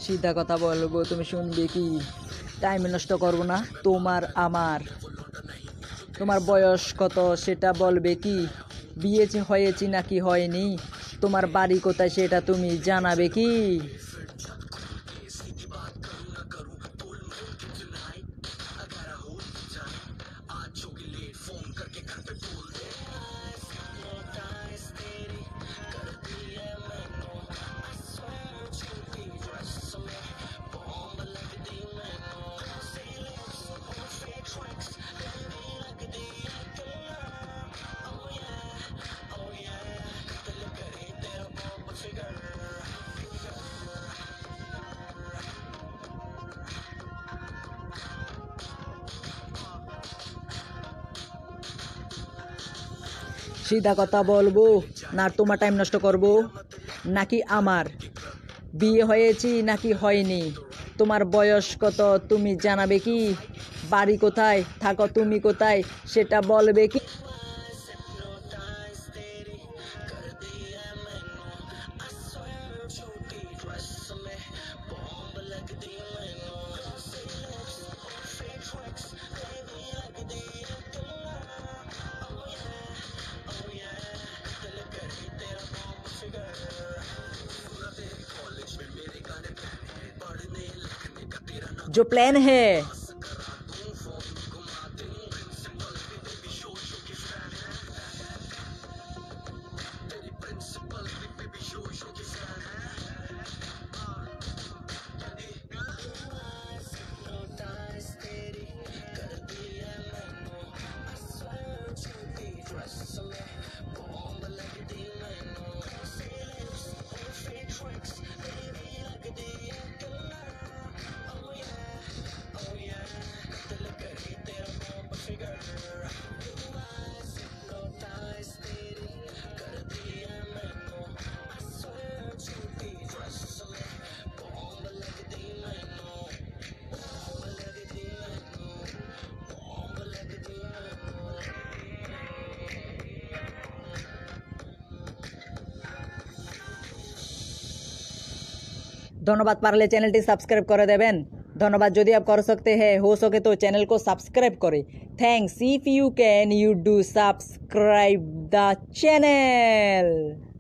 सीधा कथा बोलबो तुम शुनबे कि टाइम नष्ट करबो ना তোমার আমার তোমার বয়স কত সেটা বলবে কি বিয়ে হয়েছে নাকি হয়নি তোমার বাড়ি কোথায় সেটা তুমি জানাবে কি सीधा कथा बोलबो ना तुम्हार टाइम नष्ट करबो नाकि आमार बिये हयेछि नाकि हयनि तुम्हार बयस कत तुमी जानाबे कि बाड़ी कोथाय थाको तुमी कोथाय सेटा बोलबे कि जो प्लान है धन्यवाद पारले चैनल सबसक्राइब कर देवें धन्यवाद यदि आप कर सकते हैं हो सके तो चैनल को सब्सक्राइब करें thanks if you can you do subscribe the channel.